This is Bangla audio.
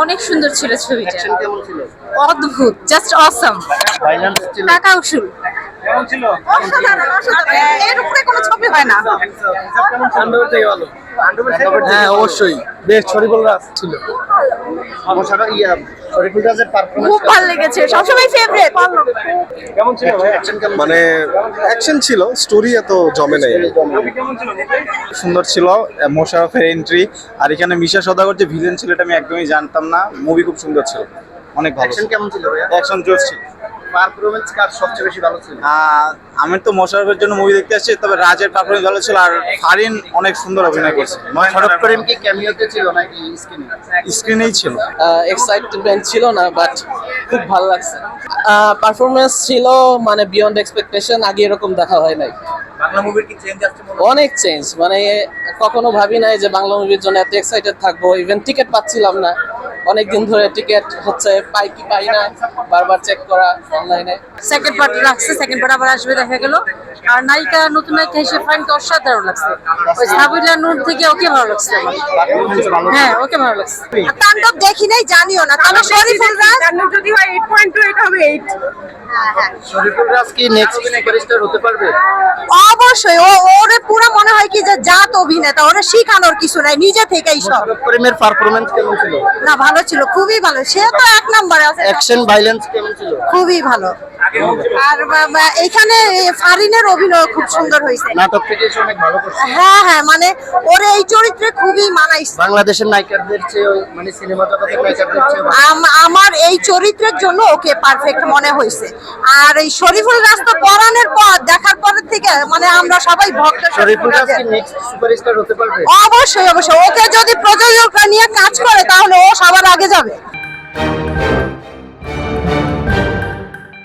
অনেক সুন্দর ছিল ছবিটা, অ্যাকশন কেমন ছিল? অদ্ভুত, জাস্ট অসম। ভাইলেন্স ছিল? টাকা উসুল কেমন ছিল? অসাধারণ, অসাধারণ, এর উপরে কোনো ছবি হয় না। আন্ডারওয়্যার থেকে ভালো। হ্যাঁ অবশ্যই, বেশ শরীফুল রাজ ছিল। শরীফুল রাজের পারফরম্যান্স খুব ভালো লেগেছে, সবসময় ফেভারিট। কেমন ছিল ভাই? অ্যাকশন কেমন? মানে অ্যাকশন ছিল, স্টোরি এত জমে নাই। মুভি কেমন ছিল? সুন্দর ছিল মোশাররফের এন্ট্রি। আর এখানে মিশা সওদাগর যে ভিলেন ছিল এটা আমি একদমই জানতাম না। মুভি খুব সুন্দর ছিল, অনেক ভালো অ্যাকশন কেমন ছিল ভাইয়া? অ্যাকশন জোশ ছিল। পারফরম্যান্স কার সবচেয়ে বেশি ভালো ছিল? আমি তো মোশাররফের জন্য মুভি দেখতে আসছি, তবে রাজের পারফরমেন্স ভালো ছিল। আর ফারিন অনেক সুন্দর অভিনয় করছে। শরৎ করিম কি ক্যামিওতে ছিল নাকি স্ক্রিনে? স্ক্রিনেই ছিল। এক্সাইটমেন্ট ছিল না, বাট খুব ভালো লাগছে। পারফরমেন্স ছিল মানে বিয়ন্ড এক্সপেকটেশন, আগে এরকম দেখা হয় নাই। বাংলা মুভির কি চেঞ্জ আসছে? অনেক চেঞ্জ, মানে কখনো ভাবি নাই যে বাংলা মুভির জন্য এত এক্সাইটেড থাকবো। ইভেন টিকিট পাচ্ছিলাম না, অনেকদিন ধরে টিকিট হচ্ছে পাই কি পাই না, বারবার চেক করা অনলাইনে। সেকেন্ড পার্ট রাখছে, সেকেন্ড পার্ট আবার আসবে দেখা গেল। আর নায়িকা, নতুন নায়িকা হিসেবে ফাইনকে অসাধারণ লাগছে। ওই সাবিলা নূর থেকে ওকে ভালো লাগছে আমার। হ্যাঁ, ওকে ভালো লাগছে। তাণ্ডব দেখি নাই, জানিও না। তবে শরীফুল রাজ যদি হয় 8.2, এটা হবে 8। শরীফুল রাজ কি নেক্সট সুপারস্টার হতে পারবে? অবশ্যই, ওরে পুরো মনে হয় কি যে জাত অভিনেতা, ওরে শিখানোর কিছু নাই, নিজে থেকেই সব। শরৎ করিমের পারফরম্যান্স কেমন ছিল? না, ভালো ছিল, খুবই ভালো। সে তো এক নম্বরে আছে, অ্যাকশন ভাইলেন্স কেমন ছিল? খুবই ভালো। আর এখানে ফারিনের অভিনয় খুব সুন্দর হয়েছে। নাটক থেকে এসে অনেক ভালো করছে। হ্যাঁ হ্যাঁ, মানে ওরে এই চরিত্রে খুবই মানাইছে। বাংলাদেশের নায়িকাদের চেয়ে মানে সিনেমা জগতের নায়িকাদের চেয়ে আমার এই চরিত্রের জন্য ওকে পারফেক্ট মনে হয়েছে। আর এই শরীফুল রাজ তো পরাণের পর দেখার পরের থেকে মানে আমরা সবাই ভক্ত। শরীফুল রাজ কি নেক্সট সুপারস্টার হতে পারবে? অবশ্যই অবশ্যই, ওকে যদি প্রযোজকরা নিয়ে কাজ করে তাহলে ও সবার আগে যাবে।